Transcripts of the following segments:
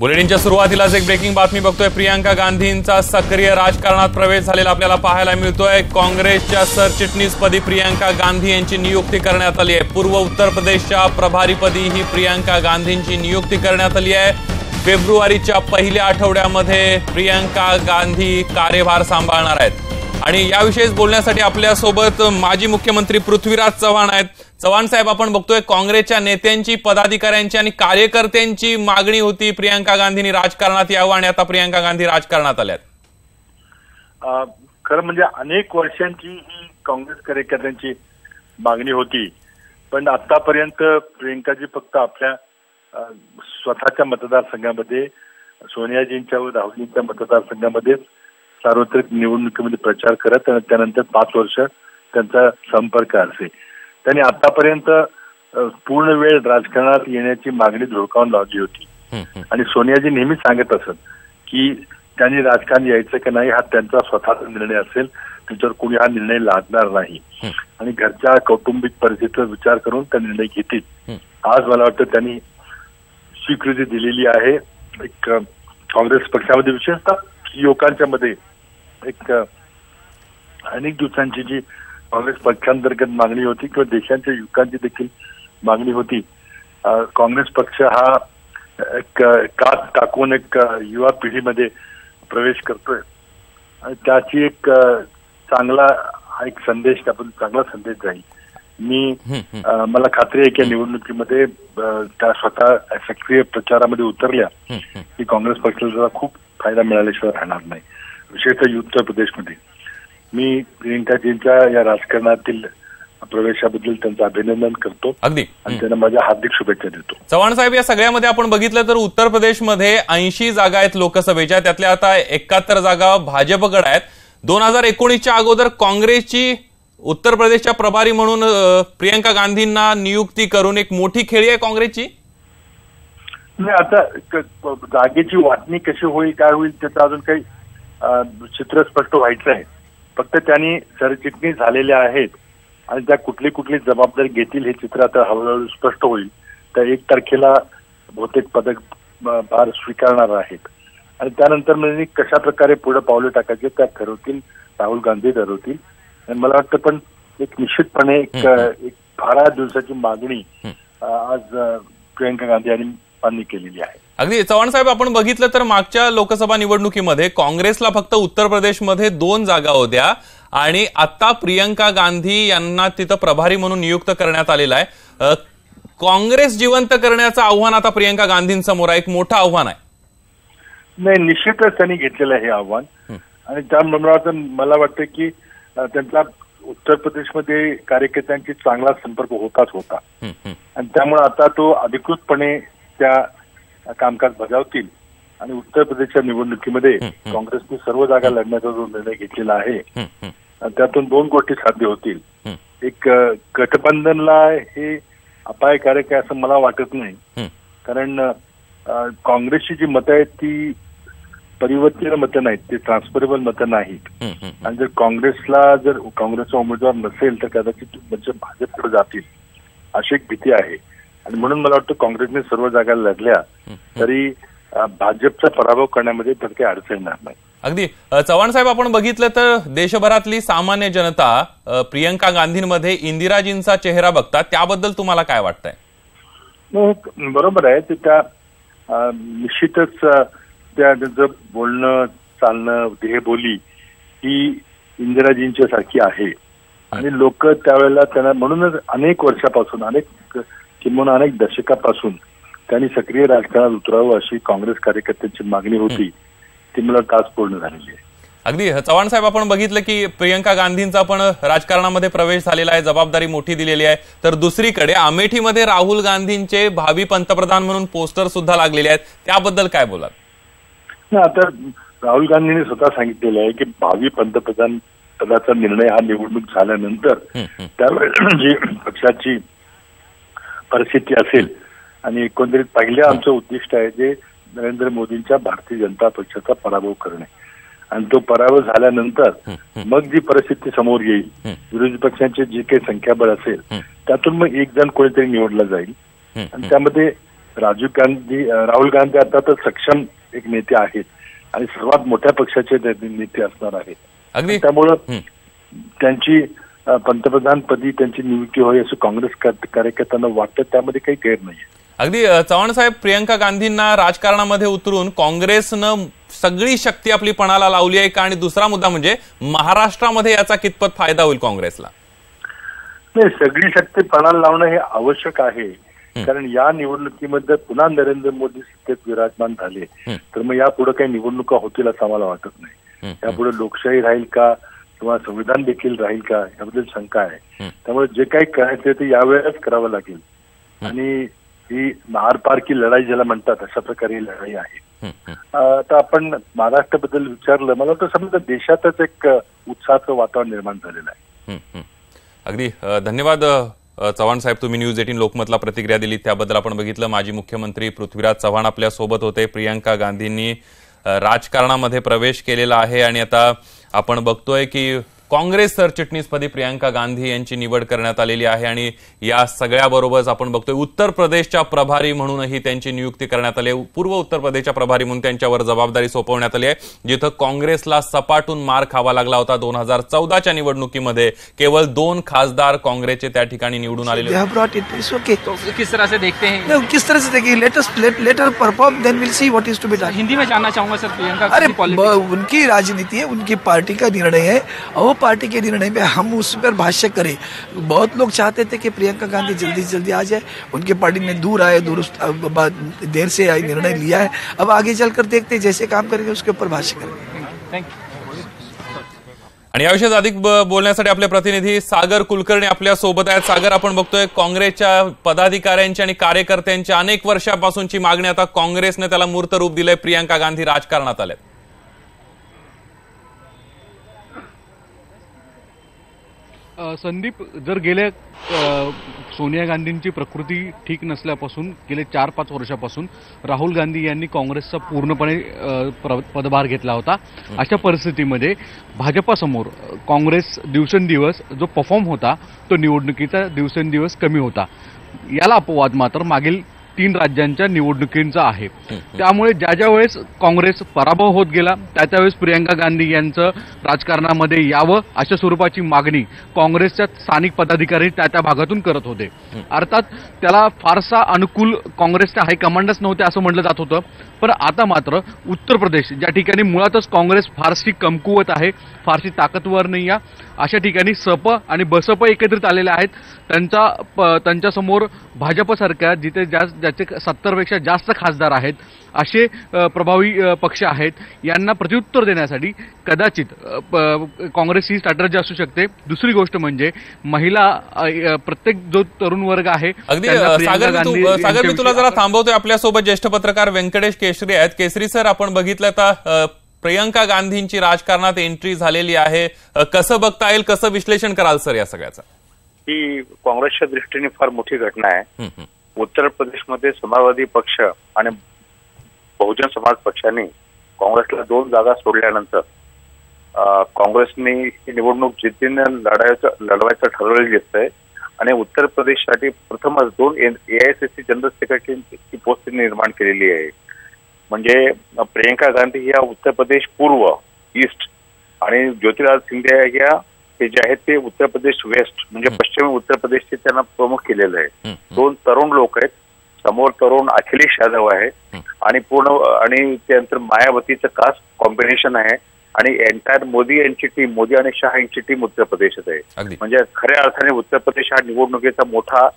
बुलेटिनच्या सुरुवातीलाच एक ब्रेकिंग बातमी बघतोय। प्रियंका गांधींचा सक्रिय राजकारणात प्रवेश झालेला आपल्याला पाहायला मिळतोय। काँग्रेसच्या सरचिटणीसपदी प्रियंका गांधी यांची नियुक्ती करण्यात आली आहे। पूर्व उत्तर प्रदेशच्या प्रभारीपदी ही प्रियंका गांधींची नियुक्ती करण्यात आली आहे। फेब्रुवारीच्या पहिल्या आठवड्यामध्ये प्रियंका गांधी कार्यभार सांभाळणार आहेत आणि याविषयी बोलण्यासाठी आपल्या सोबत माजी मुख्यमंत्री पृथ्वीराज चव्हाण आहेत। चव्हाण साहेब, आपण बघतोय काँग्रेसच्या नेत्यांची, पदाधिकाऱ्यांची आणि कार्यकर्त्यांची मागणी होती प्रियंका गांधींनी राजकारणात यावं आणि आता प्रियंका गांधी राजकारणात आल्यात। खरं म्हणजे अनेक वर्षांची ही काँग्रेस कार्यकर्त्यांची मागणी होती, पण आतापर्यंत प्रियंकाजी फक्त आपल्या स्वतःच्या मतदारसंघामध्ये, सोनियाजींच्या व राहुलजींच्या मतदारसंघामध्ये सार्वत्रिक निवडणुकीमध्ये प्रचार करत आणि त्यानंतर 5 वर्ष त्यांचा संपर्क असे। त्यांनी आतापर्यंत पूर्ण वेळ राजकारणात येण्याची मागणी धुडकावून लावली होती आणि सोनियाजी नेहमी सांगत असत की त्यांनी राजकारण यायचं की नाही हा त्यांचा स्वतःचा निर्णय असेल, त्याच्यावर कोणी हा निर्णय लादणार नाही आणि घरच्या कौटुंबिक परिस्थितीचा विचार करून त्या निर्णय घेतील। आज मला वाटतं त्यांनी स्वीकृती दिलेली आहे। एक काँग्रेस पक्षामध्ये विशेषतः युवकांच्या मध्ये एक अनेक दिवसांची जी काँग्रेस पक्षांतर्गत मागणी होती किंवा देशांच्या युवकांची देखील मागणी होती। काँग्रेस पक्ष हा एक कात टाकून एक युवा पिढीमध्ये प्रवेश करतोय आणि त्याची एक चांगला संदेश, त्याबद्दल चांगला संदेश जाईल। मला खात्री आहे की निवडणुकीमध्ये त्या स्वतः सक्रिय प्रचारामध्ये उतरल्या की काँग्रेस पक्षाला खूप फायदा मिळाल्याशिवाय राहणार नाही, विशेषतः उत्तर प्रदेशमध्ये। मी प्रियंकाजींच्या या राजकारणातील प्रवेशाबद्दल त्यांचं अभिनंदन करतो आणि त्यांना माझ्या हार्दिक शुभेच्छा देतो। चव्हाण साहेब, या सगळ्यामध्ये आपण बघितलं तर उत्तर प्रदेशमध्ये 80 जागा आहेत लोकसभेच्या, त्यातल्या आता 71 जागा भाजपकडे आहेत। 2019च्या अगोदर काँग्रेसची उत्तर प्रदेशच्या प्रभारी म्हणून प्रियंका गांधींना नियुक्ती करून एक मोठी खेळी आहे काँग्रेसची। नाही, आता जागेची वाटणी कशी होईल, काय होईल त्याचं अजून काही चित्र स्पष्ट व्हायचं आहे। फक्त त्यांनी सरचिटणीस झालेल्या आहेत आणि त्या कुठली जबाबदारी घेतील हे चित्र आता हळूहळू स्पष्ट होईल। त्या 1 तारखेला बहुतेक पदक भार स्वीकारणार आहेत आणि त्यानंतर म्हणजे कशा प्रकारे पुढे पावले टाकायचे त्या ठरवतील, राहुल गांधी ठरवतील। आणि मला वाटतं पण एक निश्चितपणे एक 12 दिवसाची मागणी आज प्रियंका गांधी यांनी केलेली आहे। अगदी चव्हाण साहेब, आपण बघितलं तर मागच्या लोकसभा निवडणुकीमध्ये काँग्रेसला फक्त उत्तर प्रदेशमध्ये 2 जागा होत्या आणि आता प्रियंका गांधी यांना तिथं प्रभारी म्हणून नियुक्त करण्यात आलेला आहे। काँग्रेस जिवंत करण्याचं आव्हान आता प्रियंका गांधींसमोर आहे, एक मोठं आव्हान आहे। नाही, निश्चितच त्यांनी घेतलेलं हे आव्हान आणि त्यामुळे मला वाटतं की त्यांचा उत्तर प्रदेशमध्ये कार्यकर्त्यांची चांगला संपर्क होता आणि त्यामुळे आता तो अधिकृतपणे त्या कामकाज बजावतील आणि उत्तर प्रदेशच्या निवडणुकीमध्ये काँग्रेसने सर्व जागा लढण्याचा जो निर्णय घेतलेला आहे त्यातून 2 गोष्टी साध्य होतील। एक, गठबंधनला हे अपायकारक आहे असं मला वाटत नाही, कारण काँग्रेसची जी मतं आहेत ती परिवर्तनीय मतं नाहीत, ते ट्रान्सफरेबल मतं नाहीत आणि जर काँग्रेसचा उमेदवार नसेल तर कदाचित म्हणजे भाजपकडे जातील अशी एक भीती आहे आणि म्हणून मला वाटतं काँग्रेसने सर्व जागा लढल्या तरी भाजपचा पराभव करण्यामध्ये तर काही अडचण येणार नाही। अगदी चव्हाण साहेब, आपण बघितलं तर देशभरातली सामान्य जनता प्रियंका गांधींमध्ये इंदिराजींचा चेहरा बघतात, त्याबद्दल तुम्हाला काय वाटतंय? बरोबर आहे, त्या निश्चितच त्यांचं बोलणं, चालणं, देहबोली ही इंदिराजींच्या सारखी आहे आणि लोक त्यावेळेला त्यांना म्हणूनच अनेक वर्षापासून, किंवा अनेक दशकापासून त्यांनी सक्रिय राजकारणात उतरावं अशी काँग्रेस कार्यकर्त्यांची मागणी होती, ती मला आज पूर्ण झालेली आहे। अगदी चव्हाण साहेब, आपण बघितलं की प्रियंका गांधींचा पण राजकारणामध्ये प्रवेश झालेला आहे, जबाबदारी मोठी दिलेली आहे। तर दुसरीकडे अमेठीमध्ये राहुल गांधींचे भावी पंतप्रधान म्हणून पोस्टर सुद्धा लागलेले आहेत, त्याबद्दल काय बोलाल? आता राहुल गांधींनी स्वतः सांगितलेलं आहे की भावी पंतप्रधान पदाचा निर्णय हा निवडणूक झाल्यानंतर त्यावेळेस जी पक्षाची परिस्थिती असेल आणि एकंदरीत पहिलं आमचं उद्दिष्ट आहे जे नरेंद्र मोदींच्या भारतीय जनता पक्षाचा पराभव करणे आणि तो पराभव झाल्यानंतर मग जी परिस्थिती समोर येईल, विरोधी पक्षांचे जे काही संख्याबळ असेल त्यातून मग एक जण कोणीतरी निवडला जाईल आणि त्यामध्ये राहुल गांधी आता तर सक्षम एक नेते आहेत आणि सर्वात मोठ्या पक्षाचे नेते असणार आहेत. अगदी त्यामुळं त्यांची पंतप्रधानपदी त्यांची नियुक्ती होईल असं काँग्रेस कार्यकर्त्यांना वाटतं, त्यामध्ये काही गैर नाही. अगदी चव्हाण साहेब, प्रियंका गांधींना राजकारणामध्ये उतरून काँग्रेसनं सगळी शक्ती आपली पणाला लावली आहे का? आणि दुसरा मुद्दा म्हणजे महाराष्ट्रामध्ये याचा कितपत फायदा होईल काँग्रेसला? नाही, सगळी शक्ती पणाला लावणं हे आवश्यक आहे, कारण या निवडणुकीमध्ये पुन्हा नरेंद्र मोदी सत्तेत विराजमान झाले तर मग यापुढे काही निवडणुका होतील असं आम्हाला वाटत नाही. यापुढे लोकशाही राहील का किंवा संविधान देखील राहील का याबद्दल शंका आहे. त्यामुळे जे काही करायचं ते यावेळेस करावं लागेल आणि ही आरपार की लढाई ज्याला म्हणतात अशा प्रकारे ही लढाई आहे. आता आपण महाराष्ट्राबद्दल विचारलं, मला वाटतं समजा देशातच एक उत्साहाचं वातावरण निर्माण झालेलं आहे. अगदी धन्यवाद चव्हाण साहेब, तुम्ही न्यूज 18 लोकमतला प्रतिक्रिया दिली त्याबद्दल. आपण बघितलं माजी मुख्यमंत्री पृथ्वीराज चव्हाण आपल्या सोबत होते. प्रियंका गांधींनी राजकारणामध्ये प्रवेश केलेला आहे आणि आता आपण बघतोय की काँग्रेस सरचिटणीसपदी प्रियंका गांधी यांची निवड करण्यात आलेली आहे आणि या सगळ्याबरोबरच आपण बघतोय उत्तर प्रदेशच्या प्रभारी म्हणूनही त्यांची नियुक्ती करण्यात आली आहे. पूर्व उत्तर प्रदेशच्या प्रभारी म्हणून त्यांच्यावर जबाबदारी सोपवण्यात आली आहे, जिथं काँग्रेसला सपाटून मार खावा लागला होता. 2014च्या निवडणुकीमध्ये केवळ 2 खासदार काँग्रेसचे त्या ठिकाणी निवडून आलेले. किस तरह से देखते हैं? किस तरह से देखिए, later perform then will see what is to be done. Hindi में जानना चाहूंगा सर, प्रियंका अरे उनकी राजनीति है, उनकी पार्टी का निर्णय है, वो पार्टी के निर्णय में हम उस पर भाष्य करें. बहुत लोग चाहते थे कि प्रियंका गांधी जल्दी से जल्दी आ जाए, उनकी पार्टी में दूर आए, देर से निर्णय लिया है. अब आगे चलकर देखते जैसे काम करेंगे उसके ऊपर भाष्य करेंगे. Thank you. आणि याविषयी अधिक बोलण्यासाठी आपले प्रतिनिधी सागर कुलकर्णी आपल्या सोबत आहेत. सागर, आपण बघतोय काँग्रेसच्या पदाधिकाऱ्यांची आणि कार्यकर्त्यांची अनेक वर्षापासूनची मागणी आता काँग्रेसने त्याला मूर्त रूप दिलंय. प्रियंका गांधी राजकारणात आल्यात. संदीप, जर गेल्या सोनिया गांधींची प्रकृती ठीक नसल्यापासून गेले 4-5 वर्षापासून राहुल गांधी यांनी काँग्रेसचा पूर्णपणे पदभार घेतला होता. अशा परिस्थितीमध्ये भाजपासमोर काँग्रेस दिवसेंदिवस जो परफॉर्म होता तो निवडणुकीचा दिवसेंदिवस कमी होता. याला अपवाद मात्र मागील 3 राज्यांच्या निवडणुकींचा आहे. त्यामुळे ज्या वेळेस काँग्रेस पराभव होत गेला त्यावेळेस प्रियंका गांधी यांचं राजकारणामध्ये यावं अशा स्वरूपाची मागणी काँग्रेसच्या स्थानिक पदाधिकारी त्या भागातून करत होते. अर्थात त्याला फारसा अनुकूल काँग्रेसचे हायकमांडच नव्हते असं म्हटलं जात होतं. पण आता मात्र उत्तर प्रदेश, ज्या ठिकाणी मुळातच काँग्रेस फारशी कमकुवत आहे, फारशी ताकदवर नाही आहे, अशा ठिकाणी सप आणि बसप एकत्रित आलेले आहेत. त्यांच्यासमोर भाजपसारख्या जिथे ज्याचे 70पेक्षा जास्त खासदार आहेत असे प्रभावी पक्ष आहेत. यांना प्रत्युत्तर देण्यासाठी कदाचित काँग्रेस ही स्ट्रॅटर्जी असू शकते. दुसरी गोष्ट म्हणजे महिला, प्रत्येक जो तरुण वर्ग आहे. अगदी सागर, मी तुला जरा थांबवतोय. आपल्यासोबत ज्येष्ठ पत्रकार व्यंकटेश केसरी आहेत. केसरी सर, आपण बघितलं तर प्रियंका गांधींची राजकारणात एंट्री झालेली आहे. कसं बघता येईल, कसं विश्लेषण कराल सर या सगळ्याचं? ही काँग्रेसच्या दृष्टीने फार मोठी घटना आहे. उत्तर प्रदेशमध्ये समाजवादी पक्ष आणि बहुजन समाज पक्षाने काँग्रेसला 2 जागा सोडल्यानंतर काँग्रेसने ही निवडणूक जिद्दीने लढवायचं ठरवलेलं दिसतंय आणि उत्तर प्रदेशसाठी प्रथमच 2 AICC जनरल सेक्रेटरीची पोस्ट निर्माण केलेली आहे. म्हणजे प्रियंका गांधी या उत्तर प्रदेश पूर्व ईस्ट आणि ज्योतिरादित्य सिंधिया या ते जे आहेत ते उत्तर प्रदेश वेस्ट म्हणजे पश्चिम उत्तर प्रदेशचे त्यांना प्रमुख केलेलं आहे. 2 तरुण लोक आहेत. समोर तरुण अखिलेश यादव आहे आणि त्यानंतर मायावतीचं खास कॉम्बिनेशन आहे आणि एंटायर मोदी यांची टीम, मोदी आणि शहा यांची टीम उत्तर प्रदेशात आहे. म्हणजे खऱ्या अर्थाने उत्तर प्रदेश हा निवडणुकीचा मोठा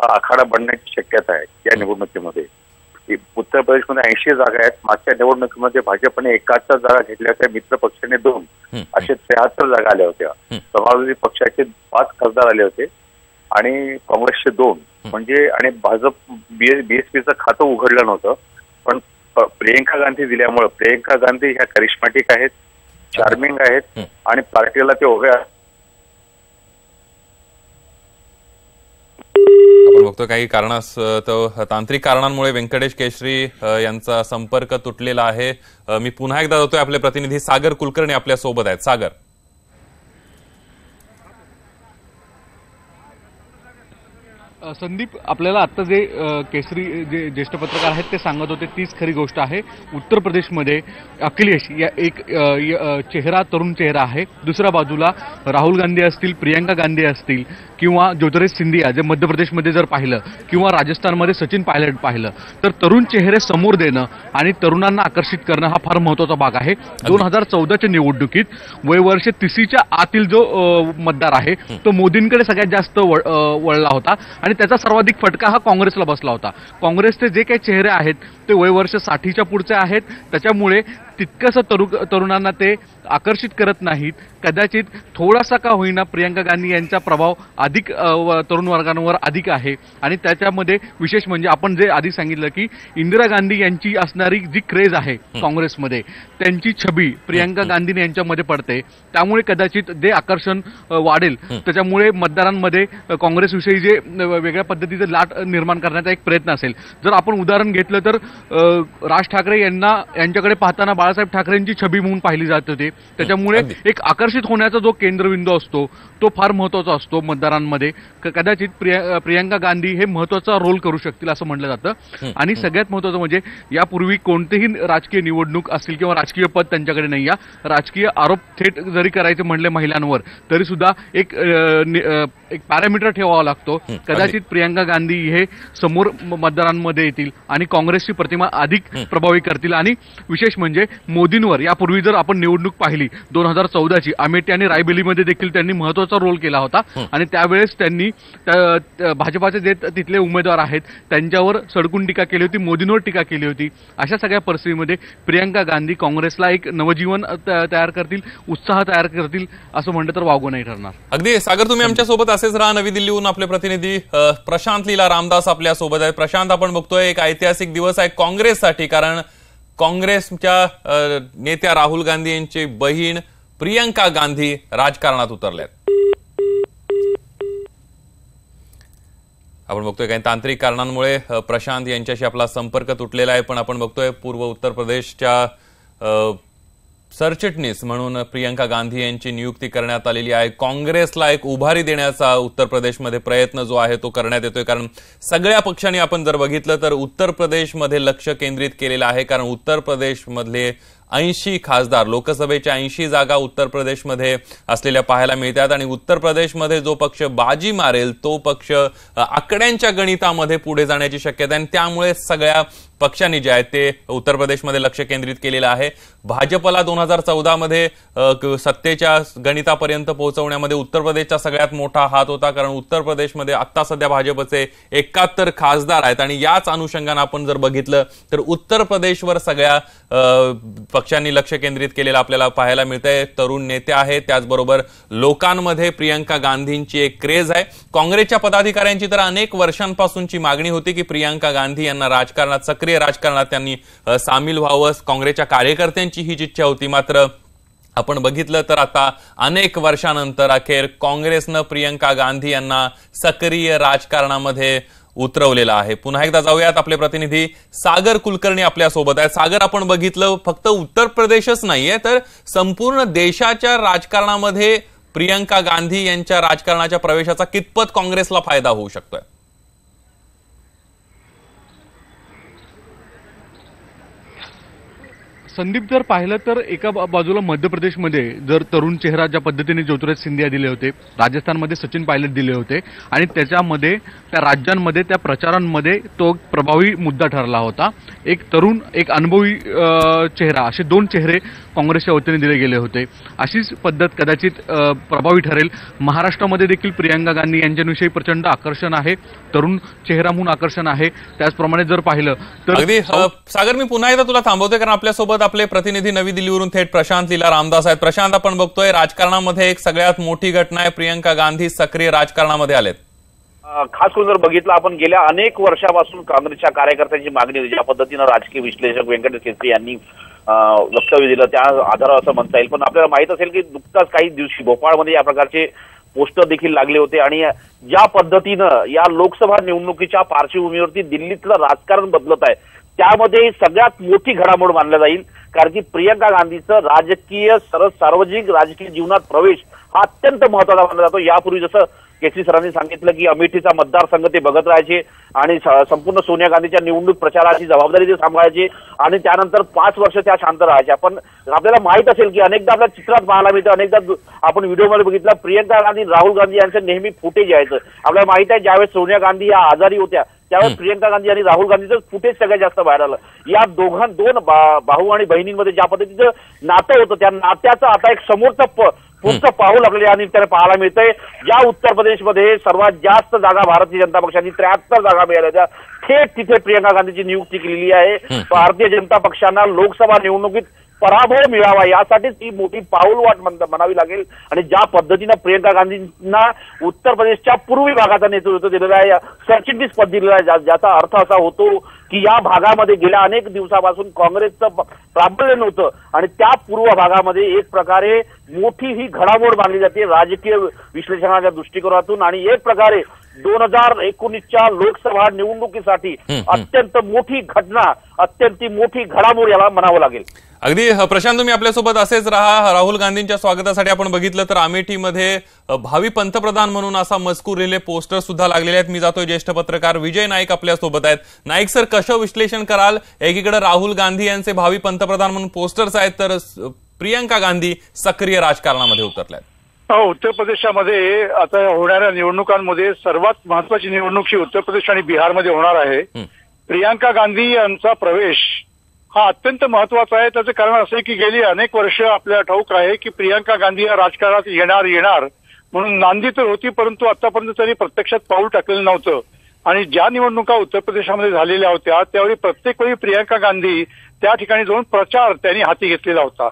आखाडा बनण्याची शक्यता आहे. या निवडणुकीमध्ये उत्तर प्रदेशमध्ये 80 जागा आहेत. मागच्या निवडणुकीमध्ये भाजपने 71 जागा घेतल्या होत्या, मित्र पक्षाने 2, असे 73 जागा आल्या होत्या. समाजवादी पक्षाचे 5 खासदार आले होते आणि काँग्रेसचे 2. म्हणजे आणि भाजप BSPचं खातं उघडलं नव्हतं. पण प्रियंका गांधी दिल्यामुळे, प्रियंका गांधी ह्या करिश्मॅटिक आहेत, चार्मिंग आहेत आणि पार्टीला ते उभे. आपण बघतो काही कारणास्तव, तांत्रिक कारणांमुळे व्यंकटेश केसरी यांचा संपर्क तुटलेला आहे. मी पुन्हा एकदा जातोय. आपले प्रतिनिधी सागर कुलकर्णी आपल्या सोबत आहेत. सागर, संदीप, आपल्याला आता जे केसरी जे ज्येष्ठ पत्रकार आहेत ते सांगत होते तीच खरी गोष्ट आहे. उत्तर प्रदेशमध्ये अखिलेश या एक चेहरा, तरुण चेहरा आहे. दुसऱ्या बाजूला राहुल गांधी असतील, प्रियंका गांधी असतील किंवा ज्योतिरादित्य सिंधिया जे मध्य प्रदेशमध्ये जर पाहिलं किंवा राजस्थानमध्ये सचिन पायलट पाहिलं तर तरुण चेहरे समोर देणं आणि तरुणांना आकर्षित करणं हा फार महत्त्वाचा भाग आहे. 2014च्या निवडणुकीत वयवर्ष 30च्या आतील जो मतदार आहे तो मोदींकडे सगळ्यात जास्त वळला होता आणि त्याचा सर्वाधिक फटका हा काँग्रेसला बसला होता. काँग्रेसचे जे काही चेहरे आहेत ते वयवर्ष 60च्या पुढचे आहेत, त्याच्यामुळे तितकंसं तरुणांना ते आकर्षित करत नाहीत. कदाचित थोडासा का होईना प्रियंका गांधी यांचा प्रभाव अधिक तरुण वर्गांवर अधिक आहे आणि त्याच्यामध्ये विशेष म्हणजे आपण जे आधी सांगितलं की इंदिरा गांधी यांची असणारी जी क्रेज आहे काँग्रेसमध्ये त्यांची छबी प्रियंका गांधी यांच्यामध्ये पडते, त्यामुळे कदाचित ते आकर्षण वाढेल. त्याच्यामुळे मतदारांमध्ये काँग्रेसविषयी जे वेगळ्या पद्धतीचे लाट निर्माण करण्याचा एक प्रयत्न असेल. जर आपण उदाहरण घेतलं तर राज ठाकरे यांच्याकडे पाहताना बाळासाहेब ठाकरेंची छबी म्हणून पाहिली जात होती, त्याच्यामुळे एक आकर्षित होण्याचा जो केंद्रबिंदू असतो तो फार महत्वाचा असतो मतदारांमध्ये. कदाचित प्रियंका गांधी हे महत्वाचा रोल करू शकतील असं म्हटलं जातं. आणि सगळ्यात महत्वाचं म्हणजे यापूर्वी कोणतेही राजकीय निवडणूक असतील किंवा राजकीय पद त्यांच्याकडे नाही. या राजकीय आरोप थेट जरी करायचे म्हणले महिलांवर तरी सुद्धा एक पॅरामीटर ठेवावा लागतो. कदाचित प्रियंका गांधी हे समोर मतदारांमध्ये येतील आणि काँग्रेसची प्रतिमा अधिक प्रभावी करतील. आणि विशेष म्हणजे मोदींवर यापूर्वी जर आपण निवडणूक पाहिली 2014ची अमेठी आणि रायबेलीमध्ये देखील त्यांनी महत्वाचा रोल केला होता आणि त्यावेळेस त्यांनी भाजपाचे जे तिथले उमेदवार आहेत त्यांच्यावर सडकून टीका केली होती, मोदींवर टीका केली होती. अशा सगळ्या परिस्थितीमध्ये प्रियंका गांधी काँग्रेसला एक नवजीवन तयार करतील, उत्साह तयार करतील असं म्हणलं तर वावगं नाही ठरणार. अगदी सागर, तुम्ही आमच्यासोबत असेच राहा. नवी दिल्लीहून आपले प्रतिनिधी प्रशांत लीला रामदास आपल्या सोबत आहेत. प्रशांत, आपण बघतोय एक ऐतिहासिक दिवस आहे काँग्रेससाठी, कारण काँग्रेसच्या नेत्या राहुल गांधी यांची बहीण प्रियंका गांधी राजकारणात उतरल्यात. आपण बघतोय काही तांत्रिक कारणांमुळे प्रशांत यांच्याशी आपला संपर्क तुटलेला आहे, पण आपण बघतोय पूर्व उत्तर प्रदेशच्या सरचिटणीस म्हणून प्रियंका गांधी यांची नियुक्ती करण्यात आलेली आहे. काँग्रेसला एक उभारी देण्याचा उत्तर प्रदेशमध्ये प्रयत्न जो आहे तो करण्यात येतोय, कारण सगळ्या पक्षांनी आपण जर बघितलं तर उत्तर प्रदेशमध्ये लक्ष केंद्रित केलेलं आहे. कारण उत्तर प्रदेशमधले 80 खासदार, लोकसभेच्या 80 जागा उत्तर प्रदेशमध्ये असलेल्या पाहायला मिळतात आणि उत्तर प्रदेशमध्ये जो पक्ष बाजी मारेल तो पक्ष आकड्यांच्या गणितामध्ये पुढे जाण्याची शक्यता आहे. आणि त्यामुळे सगळ्या पक्षांनी जे आहे ते उत्तर प्रदेशमध्ये लक्ष केंद्रित केलेलं आहे. भाजपला 2014मध्ये सत्तेच्या गणितापर्यंत पोहोचवण्यामध्ये उत्तर प्रदेशचा सगळ्यात मोठा हात होता, कारण उत्तर प्रदेशमध्ये आता सध्या भाजपचे 71 खासदार आहेत आणि याच अनुषंगाने आपण जर बघितलं तर उत्तर प्रदेशवर सगळ्या पक्षांनी लक्ष केंद्रित केलेलं आपल्याला पाहायला मिळतंय. तरुण नेते आहेत, त्याचबरोबर लोकांमध्ये प्रियंका गांधींची एक क्रेज आहे. काँग्रेसच्या पदाधिकाऱ्यांची तर अनेक वर्षांपासूनची मागणी होती की प्रियंका गांधी यांना राजकारणात, सक्रिय राजकारणात त्यांनी सामील व्हावं. काँग्रेसच्या कार्यकर्त्यांची हीच इच्छा होती. मात्र आपण बघितलं तर आता अनेक वर्षानंतर अखेर काँग्रेसनं प्रियंका गांधी यांना सक्रिय राजकारणामध्ये उतरवलेला आहे. पुन्हा एकदा जाऊयात, आपले प्रतिनिधी सागर कुलकर्णी आपल्या सोबत आहेत. सागर, आपण बघितलं फक्त उत्तर प्रदेशच नाहीये तर संपूर्ण देशाच्या राजकारणामध्ये प्रियंका गांधी यांच्या राजकारणाच्या प्रवेशाचा कितपत काँग्रेसला फायदा होऊ शकतोय? संदीप, जर पाहिलं तर एका बाजूला मध्य प्रदेशमध्ये जर तरुण चेहरा ज्या पद्धतीने ज्योतिरादित्य सिंधिया दिले होते, राजस्थानमध्ये सचिन पायलट दिले होते आणि त्याच्यामध्ये त्या राज्यांमध्ये त्या प्रचारांमध्ये तो प्रभावी मुद्दा ठरला होता. एक तरुण, एक अनुभवी चेहरा, असे दोन चेहरे काँग्रेसच्या वतीने दिले गेले होते. अशीच पद्धत कदाचित प्रभावी ठरेल. महाराष्ट्रामध्ये देखील प्रियंका गांधी यांच्याविषयी प्रचंड आकर्षण आहे, तरुण चेहरा म्हणून आकर्षण आहे. त्याचप्रमाणे जर पाहिलं तर अगदी सागर, मी पुन्हा एकदा तुला थांबवतोय कारण आपल्यासोबत आपले प्रतिनिधी नवी दिल्लीवरून थेट प्रशांत लीला रामदास आहेत. प्रशांत, आपण बघतोय राजकारणामध्ये एक सगळ्यात मोठी घटना आहे, प्रियंका गांधी सक्रिय राजकारणामध्ये आलेत. खास करून जर बघितलं आपण गेल्या अनेक वर्षापासून काँग्रेसच्या कार्यकर्त्यांची मागणी होती, ज्या पद्धतीनं राजकीय विश्लेषक व्यंकटेश केसरी यांनी वक्तव्य दिलं त्या आधारावर असं म्हणता येईल. पण आपल्याला माहित असेल की नुकताच काही दिवशी भोपाळमध्ये या प्रकारचे पोस्टर देखील लागले होते आणि ज्या पद्धतीनं या लोकसभा निवडणुकीच्या पार्श्वभूमीवरती दिल्लीतलं राजकारण बदलत आहे त्यामध्ये सगळ्यात मोठी घडामोड मानली जाईल कारण की प्रियंका गांधीचं राजकीय सार्वजनिक राजकीय जीवनात प्रवेश हा अत्यंत महत्वाचा मानला जातो। यापूर्वी जसं केसरी सरांनी सांगितलं की अमेठीचा मतदारसंघ ते बघत राहायचे आणि संपूर्ण सोनिया गांधीच्या निवडणूक प्रचाराची जबाबदारी ते सांभाळायचे आणि त्यानंतर 5 वर्ष त्या शांत राहायच्या। पण आपल्याला माहित असेल की अनेकदा आपल्या चित्रात पाहायला मिळतं, अनेकदा आपण व्हिडिओमध्ये बघितलं, प्रियंका गांधी राहुल गांधी यांचं नेहमी फुटेज यायचं। आपल्याला माहित आहे ज्यावेळेस सोनिया गांधी या आजारी होत्या त्यावेळेस प्रियंका गांधी आणि राहुल गांधीचं फुटेज सगळ्यात जास्त बाहेर आलं। या दोन भाऊ आणि बहिणींमध्ये ज्या पद्धतीचं नातं होतं त्या नात्याचं आता एक समोरचं पुढचं पाऊल आपल्याला या निमित्ताने पाहायला मिळतंय। ज्या उत्तर प्रदेशमध्ये सर्वात जास्त जागा भारतीय जनता पक्षाने 73 जागा मिळाल्या थेट तिथे प्रियंका गांधीची नियुक्ती केलेली आहे। भारतीय जनता पक्षांना लोकसभा निवडणुकीत पराभव मिळावा यासाठीच ही मोठी पाऊलवाट म्हणावी लागेल। आणि ज्या पद्धतीनं प्रियंका गांधींना उत्तर प्रदेशच्या पूर्वी भागाचं नेतृत्व दिलेलं आहे, सरचिटणीस पद दिलेलं आहे, ज्याचा अर्थ असा होतो की या भागामध्ये गेल्या अनेक दिवसापासून काँग्रेसचं प्राबल्य नव्हतं आणि त्या पूर्व भागामध्ये एक प्रकारे मोठी ही घडामोड मानली जाते राजकीय विश्लेषणाच्या दृष्टिकोनातून आणि एक प्रकारे 2019च्या लोकसभा निवडणुकीसाठी अत्यंत मोठी घटना, अत्यंत मोठी घडामोड याला म्हणावं लागेल। अगदी प्रशांत, तुम्ही आपल्यासोबत असेच राहा। राहुल गांधींच्या स्वागतासाठी आपण बघितलं तर अमेठीमध्ये भावी पंतप्रधान म्हणून असा मजकूर लिहिले पोस्टर सुद्धा लागलेले आहेत। मी जातोय ज्येष्ठ पत्रकार विजय नाईक आपल्यासोबत आहेत। नाईक सर, कसं विश्लेषण कराल? एकीकडे राहुल गांधी यांचे भावी पंतप्रधान म्हणून पोस्टर्स आहेत तर प्रियंका गांधी सक्रिय राजकारणामध्ये उतरल्यात। उत्तर प्रदेशामध्ये आता होणाऱ्या निवडणुकांमध्ये सर्वात महत्वाची निवडणूक ही उत्तर प्रदेश आणि बिहारमध्ये होणार आहे। प्रियंका गांधी यांचा प्रवेश हा अत्यंत महत्वाचा आहे। त्याचं कारण असं आहे की गेली अनेक वर्ष आपल्याला ठाऊक आहे की प्रियंका गांधी या राजकारणात येणार म्हणून नांदी तर होती, परंतु आतापर्यंत तरी प्रत्यक्षात पाऊल टाकलेलं नव्हतं। आणि ज्या निवडणुका उत्तर प्रदेशामध्ये झालेल्या होत्या त्यावेळी प्रत्येक वेळी प्रियंका गांधी त्या ठिकाणी जाऊन प्रचार त्यांनी हाती घेतलेला होता।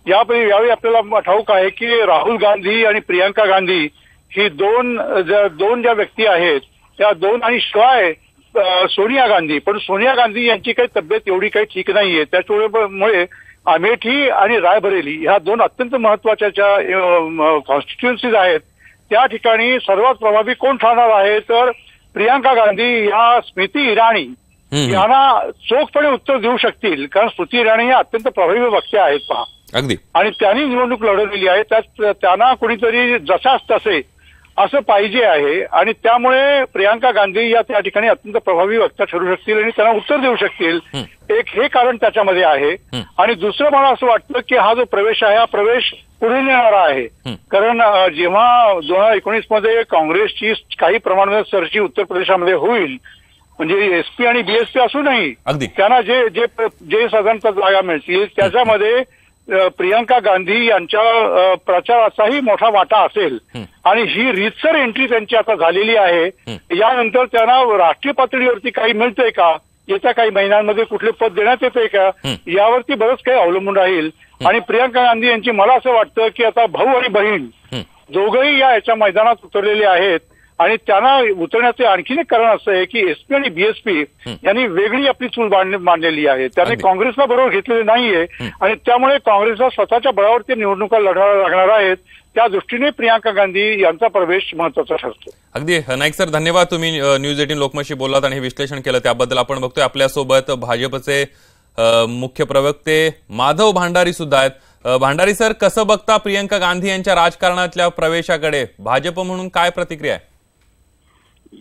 यावेळी आपल्याला ठाऊक आहे की राहुल गांधी आणि प्रियंका गांधी ही दोन ज्या व्यक्ती आहेत त्या दोन आणि शिवाय सोनिया गांधी, पण सोनिया गांधी यांची काही तब्येत एवढी काही ठीक नाहीये, त्यामुळे अमेठी आणि रायबरेली ह्या दोन अत्यंत महत्वाच्या ज्या कॉन्स्टिट्युएन्सीज आहेत त्या ठिकाणी सर्वात प्रभावी कोण ठरणार आहे तर प्रियंका गांधी या स्मृती इराणी यांना चोखपणे उत्तर देऊ शकतील, कारण स्मृती इराणी या अत्यंत प्रभावी वक्त्या आहेत पहा अगदी, आणि त्यांनी निवडणूक लढवलेली आहे, त्यांना कोणीतरी जसाच तसे असं पाहिजे आहे आणि त्यामुळे प्रियंका गांधी या त्या ठिकाणी अत्यंत प्रभावी वक्ता ठरू शकतील आणि त्यांना उत्तर देऊ शकतील। एक हे कारण त्याच्यामध्ये आहे। आणि दुसरं मला असं वाटतं की हा जो प्रवेश आहे हा प्रवेश पुढे नेणारा आहे, कारण जेव्हा 2019 मध्ये काँग्रेसची काही प्रमाणात सरशी उत्तर प्रदेशामध्ये होईल म्हणजे एसपी आणि बीएसपी असूनही त्यांना जे साधारणतः जागा मिळतील त्याच्यामध्ये प्रियंका गांधी यांच्या प्रचाराचाही मोठा वाटा असेल आणि ही रीतसर एंट्री त्यांची आता झालेली आहे। यानंतर त्यांना राष्ट्रीय पातळीवरती काही मिळतंय का, येत्या काही महिन्यांमध्ये कुठले पद देण्यात येते का यावरती बरंच काही अवलंबून राहील। आणि प्रियंका गांधी यांची मला असं वाटतं की आता भाऊ आणि बहीण दोघंही याच्या मैदानात उतरलेले आहेत आणि त्यांना उतरण्याचे आणखीन एक कारण असं आहे की एसपी आणि बीएसपी यांनी वेगळी आपली चूल मांडलेली आहे, त्यांनी काँग्रेसला बरोबर घेतलेले नाहीये आणि त्यामुळे काँग्रेसला स्वतःच्या बळावरती निवडणुका लढाव्या लागणार आहेत। त्या दृष्टीने प्रियंका गांधी यांचा प्रवेश महत्वाचा ठरतो। अगदी नाईक सर, धन्यवाद, तुम्ही न्यूज 18 लोकमतशी बोललात आणि हे विश्लेषण केलं त्याबद्दल। आपण बघतोय आपल्यासोबत भाजपचे मुख्य प्रवक्ते माधव भांडारी सुद्धा आहेत। भांडारी सर, कसं बघता प्रियंका गांधी यांच्या राजकारणातल्या प्रवेशाकडे? भाजप म्हणून काय प्रतिक्रिया आहे?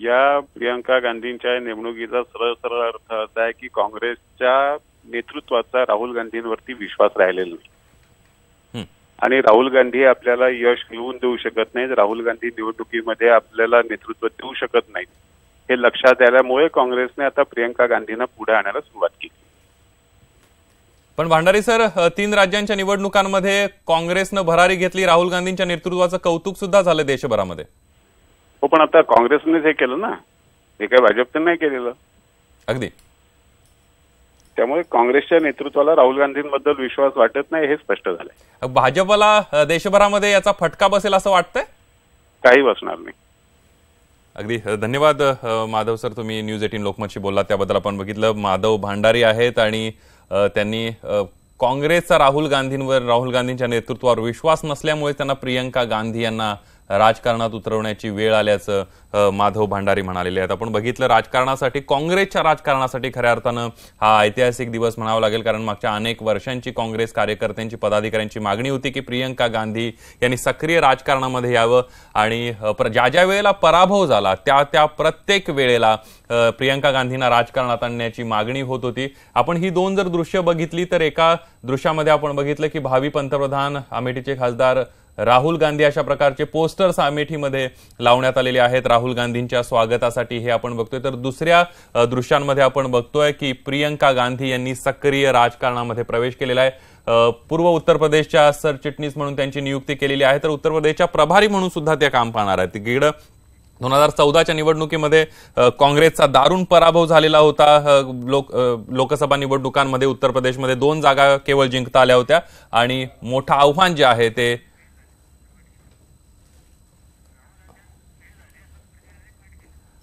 या प्रियंका गांधींच्या नेमणुकीचा सरळ अर्थ असा आहे की काँग्रेसच्या नेतृत्वाचा राहुल गांधींवरती विश्वास राहिलेला नाही आणि राहुल गांधी आपल्याला यश मिळवून देऊ शकत नाहीत, राहुल गांधी निवडणुकीमध्ये आपल्याला नेतृत्व देऊ शकत नाहीत हे लक्षात आल्यामुळे काँग्रेसने आता प्रियंका गांधींना पुढे आणायला सुरुवात केली। पण भांडारी सर, 3 राज्यांच्या निवडणुकांमध्ये काँग्रेसनं भरारी घेतली, राहुल गांधींच्या नेतृत्वाचं कौतुक सुद्धा झालं देशभरामध्ये। हो, पण आता काँग्रेसनेच हे केलं ना, हे काय भाजपने नाही केलेलं। अगदी, त्यामुळे काँग्रेसच्या नेतृत्वाला राहुल गांधींबद्दल विश्वास वाटत नाही हे स्पष्ट झालंय। भाजपला देशभरामध्ये याचा फटका बसेल असं वाटतंय? काही बसणार नाही। अगदी धन्यवाद माधव सर, तुम्ही न्यूज 18 लोकमतशी बोललात त्याबद्दल। आपण बघितलं माधव भांडारी आहेत आणि त्यांनी काँग्रेसचा राहुल गांधींच्या नेतृत्वावर विश्वास नसल्यामुळे त्यांना प्रियंका गांधी यांना राजकारणात उतरवण्याची वेळ आल्याचं माधव भांडारी म्हणालेले आहेत. आपण बघितलं राजकारणासाठी, काँग्रेसच्या राजकारणासाठी खऱ्या अर्थानं हा ऐतिहासिक दिवस म्हणावा लागेल, कारण मागच्या अनेक वर्षांची काँग्रेस कार्यकर्त्यांची, पदाधिकाऱ्यांची मागणी होती की प्रियंका गांधी यांनी सक्रिय राजकारणामध्ये यावं आणि ज्या वेळेला पराभव झाला त्या प्रत्येक वेळेला प्रियंका गांधींना राजकारणात आणण्याची मागणी होत होती. आपण ही दोन जर दृश्य बघितली तर एका दृश्यामध्ये आपण बघितलं की भावी पंतप्रधान, अमेठीचे खासदार राहुल गांधी अशा प्रकारचे पोस्टर्स अमेठीमध्ये लावण्यात आलेले आहेत राहुल गांधींच्या स्वागतासाठी, हे आपण बघतोय. तर दुसऱ्या दृश्यांमध्ये आपण बघतोय की प्रियंका गांधी यांनी सक्रिय राजकारणामध्ये प्रवेश केलेला आहे. पूर्व उत्तर प्रदेशच्या सरचिटणीस म्हणून त्यांची नियुक्ती केलेली आहे, तर उत्तर प्रदेशच्या प्रभारी म्हणून सुद्धा ते काम पाहणार आहेत. गेल्या 2014च्या निवडणुकीमध्ये काँग्रेसचा दारुण पराभव झालेला होता. लोकसभा निवडणुकांमध्ये उत्तर प्रदेशमध्ये 2 जागा केवळ जिंकता आल्या होत्या आणि मोठं आव्हान जे आहे ते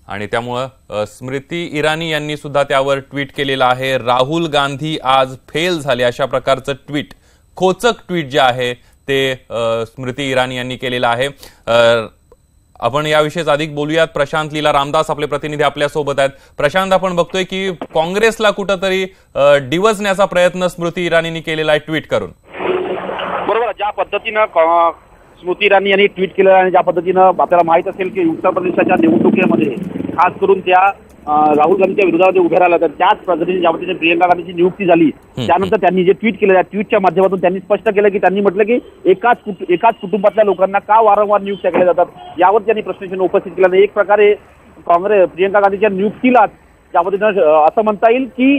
आणि त्यामुळं स्मृती इराणी यांनी सुद्धा त्यावर ट्विट केलेलं आहे. राहुल गांधी आज फेल झाले अशा प्रकारचं ट्विट, खोचक ट्विट जे आहे ते स्मृती इराणी यांनी केलेलं आहे. आपण याविषयी अधिक बोलूयात. प्रशांत लीला रामदास आपले प्रतिनिधी आपल्या सोबत आहेत. प्रशांत, आपण बघतोय की काँग्रेसला कुठंतरी डिवचण्याचा प्रयत्न स्मृती इराणींनी केलेला आहे ट्विट करून. बरोबर, ज्या पद्धतीनं स्मृती इराणी यांनी ट्विट केलं आणि ज्या पद्धतीनं आपल्याला माहित असेल की उत्तर प्रदेशाच्या निवडणुकीमध्ये खास करून त्या राहुल गांधीच्या विरोधामध्ये उभ्या राहिल्या, तर त्याच पद्धतीने ज्या पद्धतीने प्रियंका गांधीची नियुक्ती झाली त्यानंतर त्यांनी जे ट्विट केलं, त्या ट्विटच्या माध्यमातून त्यांनी स्पष्ट केलं की त्यांनी म्हटलं की एकाच कुटुंबातल्या लोकांना का वारंवार नियुक्त्या केल्या जातात, यावर त्यांनी प्रश्नचिन्ह उपस्थित केलं. एक प्रकारे प्रियंका गांधीच्या नियुक्तीला ज्या पद्धतीनं असं म्हणता येईल की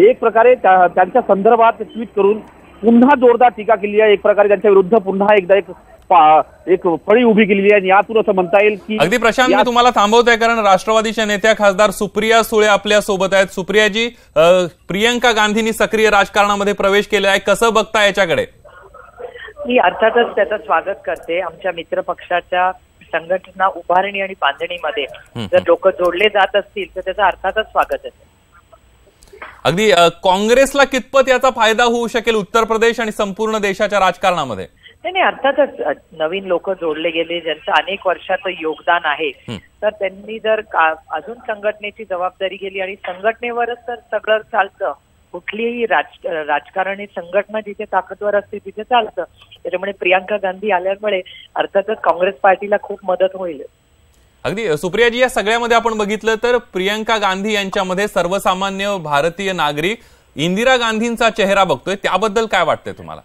एक प्रकारे त्यांच्या संदर्भात ट्विट करून पुन्हा जोरदार टीका केली आहे. एक प्रकारे त्यांच्या विरुद्ध पुन्हा एकदा एक फळी उभी केलेली आहे. यातून असं म्हणता येईल की अगदी प्रशांत, मी तुम्हाला थांबवतोय कारण राष्ट्रवादीच्या नेत्या खासदार सुप्रिया सुळे आपल्या सोबत आहेत. सुप्रियाजी, प्रियंका गांधींनी सक्रिय राजकारणामध्ये प्रवेश केला आहे, कसं बघता याच्याकडे? मी अर्थातच त्याचं स्वागत करते. आमच्या मित्र पक्षाच्या संघटना उभारणी आणि बांधणीमध्ये जर लोक जोडले जात असतील तर त्याचं अर्थातच स्वागत आहे. अगदी काँग्रेसला कितपत याचा फायदा होऊ शकेल उत्तर प्रदेश आणि संपूर्ण देशाच्या राजकारणामध्ये? नाही, अर्थातच नवीन लोक जोडले गेले ज्यांचं अनेक वर्षाचं योगदान आहे, तर त्यांनी जर अजून संघटनेची जबाबदारी घेतली आणि संघटनेवरच तर सगळं चालतं. कुठलीही राजकारणी संघटना जिथे ताकदवर असते तिथे चालतं. त्याच्यामुळे प्रियंका गांधी आल्यामुळे अर्थातच काँग्रेस पार्टीला खूप मदत होईल. अगदी सुप्रियाजी, या सगळ्यामध्ये आपण बघितलं तर प्रियंका गांधी यांच्यामध्ये सर्वसामान्य भारतीय नागरिक इंदिरा गांधींचा चेहरा बघतोय, त्याबद्दल काय वाटतंय तुम्हाला?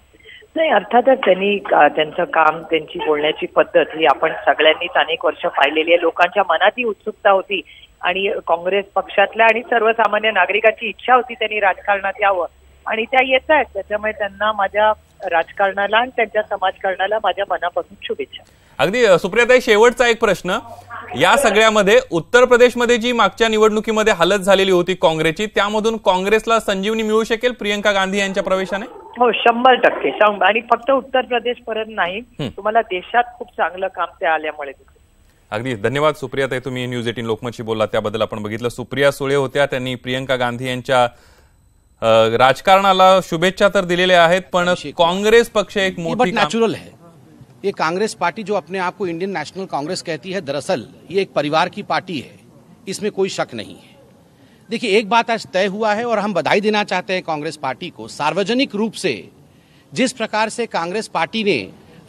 नाही, अर्थातच त्यांनी त्यांचं काम, त्यांची बोलण्याची पद्धत ही आपण सगळ्यांनीच अनेक वर्ष पाहिलेली आहे. लोकांच्या मनात ही उत्सुकता होती आणि काँग्रेस पक्षातल्या आणि सर्वसामान्य नागरिकांची इच्छा होती त्यांनी राजकारणात यावं आणि त्या येत आहेत. त्याच्यामुळे त्यांना माझ्या राजकारणाला आणि त्यांच्या समाजकारणाला माझ्या मनापासून शुभेच्छा. अगदी सुप्रियाताई, शेवटचा एक प्रश्न, या सगळ्यामध्ये उत्तर प्रदेशमध्ये जी मागच्या निवडणुकीमध्ये हालत झालेली होती काँग्रेसची, त्यामधून काँग्रेसला संजीवनी मिळू शकेल प्रियंका गांधी यांच्या प्रवेशाने? हो, 100%. आणि फक्त उत्तर प्रदेश पर्यंत नाही, तुम्हाला देशात खूप चांगलं काम ते आल्यामुळे. अगदी धन्यवाद सुप्रियाताई, तुम्ही न्यूज 18 लोकमतशी बोललात त्याबद्दल. आपण बघितलं सुप्रिया सुळे होत्या, त्यांनी प्रियंका गांधी यांच्या राजकारणाला शुभेच्छा तर दिलेल्या आहेत, पण कांग्रेस पक्ष एक मोठी नेचुरल है. ये कांग्रेस पार्टी जो अपने आप को इंडियन नेशनल कांग्रेस कहती है, दरअसल ये एक परिवार की पार्टी है, इसमें कोई शक नहीं है. देखिए, एक बात आज तय हुआ है और हम बधाई देना चाहते हैं कांग्रेस पार्टी को. सार्वजनिक रूप से जिस प्रकार से कांग्रेस पार्टी ने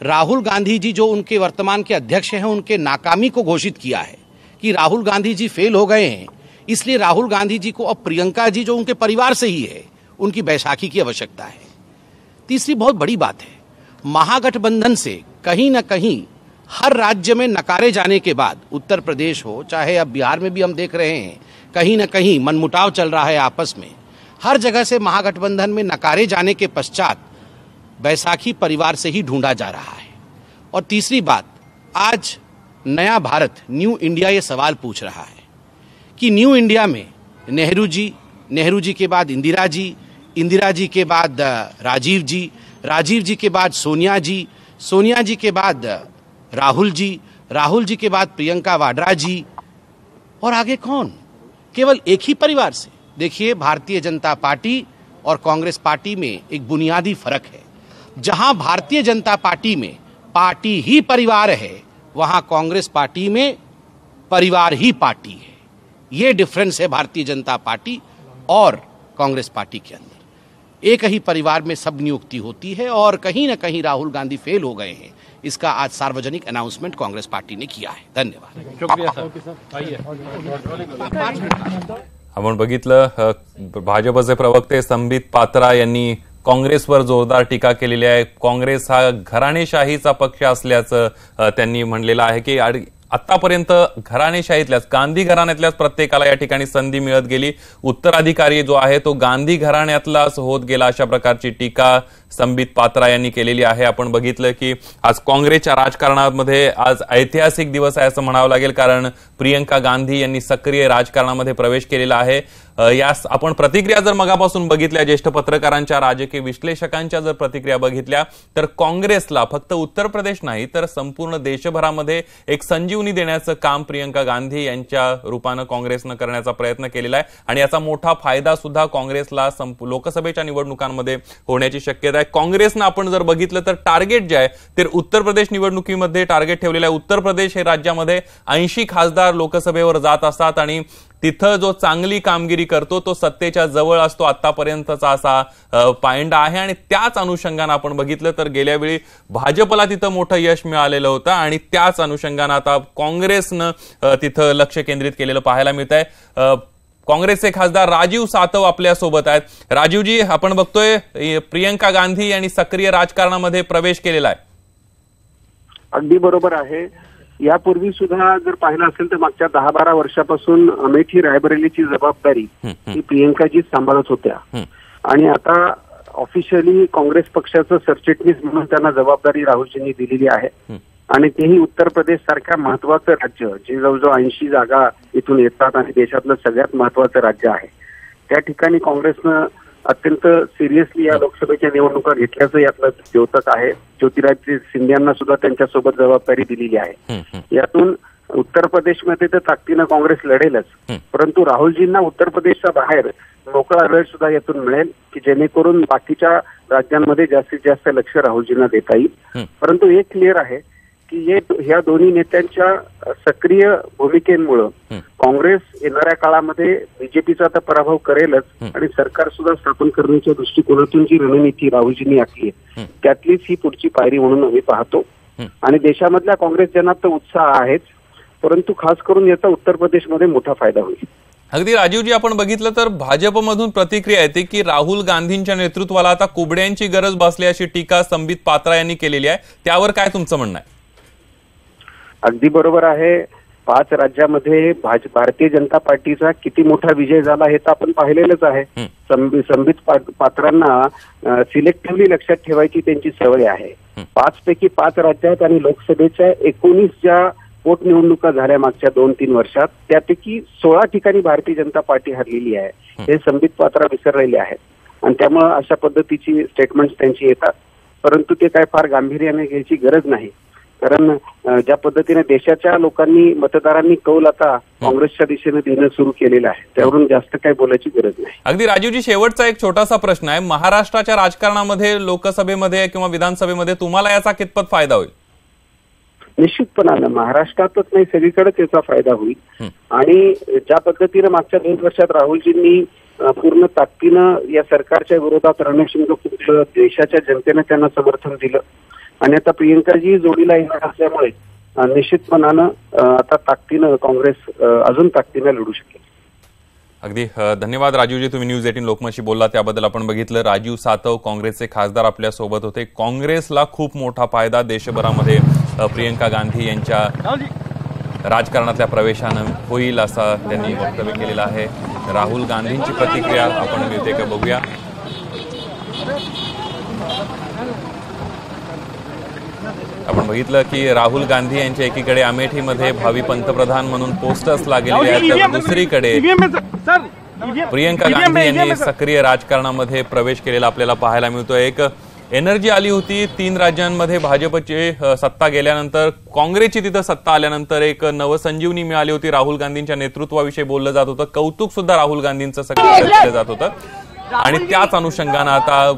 राहुल गांधी जी जो उनके वर्तमान के अध्यक्ष हैं उनके नाकामी को घोषित किया है कि राहुल गांधी जी फेल हो गए हैं, इसलिए राहुल गांधी जी को अब प्रियंका जी जो उनके परिवार से ही है उनकी बैसाखी की आवश्यकता है. तीसरी बहुत बड़ी बात है, महागठबंधन से कहीं न कहीं हर राज्य में नकारे जाने के बाद, उत्तर प्रदेश हो चाहे अब बिहार में भी हम देख रहे हैं कहीं न कहीं मनमुटाव चल रहा है आपस में, हर जगह से महागठबंधन में नकारे जाने के पश्चात बैसाखी परिवार से ही ढूंढा जा रहा है. और तीसरी बात, आज नया भारत, न्यू इंडिया ये सवाल पूछ रहा है कि न्यू इंडिया में नेहरू जी के बाद इंदिरा जी के बाद राजीव जी के बाद सोनिया जी के बाद राहुल जी के बाद प्रियंका वाड्रा जी, और आगे कौन? केवल एक ही परिवार से. देखिए, भारतीय जनता पार्टी और कांग्रेस पार्टी में एक बुनियादी फर्क है. जहां भारतीय जनता पार्टी में पार्टी ही परिवार है, वहां कांग्रेस पार्टी में परिवार ही पार्टी है। ये डिफरेंस है भारतीय जनता पार्टी और कांग्रेस पार्टी के अंदर। एक ही परिवार में सब नियुक्ति होती है और कहीं ना कहीं राहुल गांधी फेल हो गए हैं, इसका आज सार्वजनिक अनाउंसमेंट कांग्रेस पार्टी ने किया है। धन्यवाद। आपण बघितलं भाजपचे प्रवक्ते संबित पात्रा यांनी काँग्रेसवर जोरदार टीका केलेली आहे। काँग्रेस हा घराणेशाहीचा पक्ष असल्याचं त्यांनी म्हणलेलं आहे की आतापर्यंत घराणेशाहीतल्याच गांधी घराण्यातल्याच प्रत्येकाला या ठिकाणी संधी मिळत गेली, उत्तराधिकारी जो आहे तो गांधी घराण्यातलाच होत गेला, अशा प्रकारची टीका संबित पात्रा यांनी केलेली आहे। आपण बघितलं की आज काँग्रेसच्या राजकारणामध्ये आज ऐतिहासिक दिवस आहे असं म्हणावं लागेल, कारण प्रियंका गांधी यांनी सक्रिय राजकारणामध्ये प्रवेश केलेला आहे। यास आपण प्रतिक्रिया जर मगापासून बघितल्या, ज्येष्ठ पत्रकारांच्या, राजकीय विश्लेषकांच्या जर प्रतिक्रिया बघितल्या, तर काँग्रेसला फक्त उत्तर प्रदेश नाही तर संपूर्ण देशभरामध्ये एक संजीवनी देण्याचं काम प्रियंका गांधी यांच्या रूपानं काँग्रेसनं करण्याचा प्रयत्न केलेला आहे आणि याचा मोठा फायदा सुद्धा काँग्रेसला लोकसभेच्या निवडणुकांमध्ये होण्याची शक्यता आहे। काँग्रेसनं आपण जर बघितलं तर टार्गेट जे आहे ते उत्तर प्रदेश निवडणुकीमध्ये टार्गेट ठेवलेलं आहे। उत्तर प्रदेश हे राज्यामध्ये 80 खासदार लोकसभेवर जात असतात आणि तिथं जो चांगली कामगिरी करतो तो सत्तेच्या जवळ असतो, आतापर्यंतचा असा पायंडा आहे आणि त्याच अनुषंगाने आपण बघितलं तर गेल्या वेळी भाजपला तिथं मोठं यश मिळालेलं होतं आणि त्याच अनुषंगाने आता काँग्रेसनं तिथं लक्ष केंद्रित केलेलं पाहायला मिळत आहे। काँग्रेसचे खासदार राजीव सातव आपल्या सोबत आहेत। राजीवजी, आपण बघतोय प्रियंका गांधी यांनी सक्रिय राजकारणामध्ये प्रवेश केलेला आहे। अगदी बरोबर आहे। यापूर्वी सुद्धा जर पाहिलं असेल तर मागच्या 10-12 वर्षापासून अमेठी रायबरेलीची जबाबदारी ही प्रियंकाजी सांभाळत होत्या आणि आता ऑफिशियली काँग्रेस पक्षाचं सरचिटणीस म्हणून त्यांना जबाबदारी राहुलजींनी दिलेली आहे आणि तेही उत्तर प्रदेश सारख्या महत्वाचं राज्य, जे जवळजवळ 80 जागा इथून येतात आणि देशातलं सगळ्यात महत्वाचं राज्य आहे, त्या ठिकाणी काँग्रेसनं अत्यंत सिरियसली या लोकसभेच्या निवडणुका घेतल्याचं यातलं द्योतक आहे। ज्योतिरादित्य सिंधियांना सुद्धा त्यांच्यासोबत जबाबदारी दिलेली आहे। यातून उत्तर प्रदेशमध्ये तर ताकदीनं काँग्रेस लढेलच, परंतु राहुलजींना उत्तर प्रदेशच्या बाहेर मोकळा वेळ सुद्धा यातून मिळेल की जेणेकरून बाकीच्या राज्यांमध्ये जास्तीत जास्त लक्ष राहुलजींना देता येईल। परंतु एक क्लिअर आहे की ह्या दोन्ही नेत्यांच्या सक्रिय भूमिकेमुळे काँग्रेस येणाऱ्या काळामध्ये बीजेपीचा आता पराभव करेलच आणि सरकार सुद्धा स्थापन करण्याच्या दृष्टिकोनातून जी रणनीती राहुलजींनी आखली आहे त्यातलीच ही पुढची पायरी म्हणून आम्ही पाहतो आणि देशामधल्या काँग्रेस जनात उत्साह आहेच, परंतु खास करून याचा उत्तर प्रदेशमध्ये मोठा फायदा होईल। अगदी राजीवजी, आपण बघितलं तर भाजपमधून प्रतिक्रिया येते की राहुल गांधींच्या नेतृत्वाला आता कुबड्यांची गरज भासली अशी टीका संबित पात्रा यांनी केलेली आहे, त्यावर काय तुमचं म्हणणं आहे? अगदी बरोबर आहे। 5 राज्यामध्ये भारतीय जनता पार्टीचा किती मोठा विजय झाला हे तर आपण पाहिलेलंच आहे। संबित पात्रांना सिलेक्टिव्हली लक्षात ठेवायची त्यांची सवय आहे। 5 पैकी 5 राज्यात आणि लोकसभेच्या 19 ज्या पोटनिवडणुका झाल्या मागच्या 2-3 वर्षात, त्यापैकी 16 ठिकाणी भारतीय जनता पार्टी हरलेली आहे, हे संबित पात्रा विसरलेले आहेत आणि त्यामुळे अशा पद्धतीची स्टेटमेंट्स त्यांची येतात, परंतु ते काय फार गांभीर्याने घ्यायची गरज नाही, कारण ज्या पद्धतीने देशाच्या लोकांनी, मतदारांनी कौल आता काँग्रेसच्या दिशेने देणं सुरू केलेलं आहे, त्यावरून जास्त काही बोलायची गरज नाही। अगदी राजीवजी, शेवटचा एक छोटासा प्रश्न आहे, महाराष्ट्राच्या राजकारणामध्ये, लोकसभेमध्ये किंवा विधानसभेमध्ये तुम्हाला याचा कितपत फायदा होईल? निश्चितपणानं महाराष्ट्रातच नाही सगळीकडेच याचा फायदा होईल आणि ज्या पद्धतीने मागच्या 2 वर्षात राहुलजींनी पूर्ण ताकदीनं या सरकारच्या विरोधात रणशिंग फुंकलं, देशाच्या जनतेने त्यांना समर्थन दिलं आणि आता प्रियंकाजी जोडीला येणार असल्यामुळे निश्चितपणानं आता ताकदीनं काँग्रेस अजून ताकदीनं लढू शकेल। अगदी धन्यवाद राजीवजी, तुम्ही न्यूज 18 लोकमतशी बोलला त्याबद्दल। आपण बघितलं राजीव सातव काँग्रेसचे खासदार आपल्या सोबत होते। काँग्रेसला खूप मोठा फायदा देशभरामध्ये प्रियंका गांधी यांच्या राजकारणातल्या प्रवेशानं होईल असं त्यांनी वक्तव्य केलेलं आहे। राहुल गांधींची प्रतिक्रिया आपण मिळते का बघूया। आपण बघितलं की राहुल गांधी यांच्या एकीकडे अमेठीमध्ये भावी पंतप्रधान म्हणून पोस्टर्स लागलेले आहेत, तर दुसरीकडे प्रियंका गांधी यांनी सक्रिय राजकारणामध्ये प्रवेश केलेला आपल्याला पाहायला मिळतो। एक एनर्जी आली होती 3 राज्यांमध्ये भाजपची सत्ता गेल्यानंतर, काँग्रेसची तिथं सत्ता आल्यानंतर एक नवसंजीवनी मिळाली होती। राहुल गांधींच्या नेतृत्वाविषयी बोललं जात होतं, कौतुक सुद्धा राहुल गांधींचं सगळं केलं जात होतं आणि त्याच अनुषंगानं आता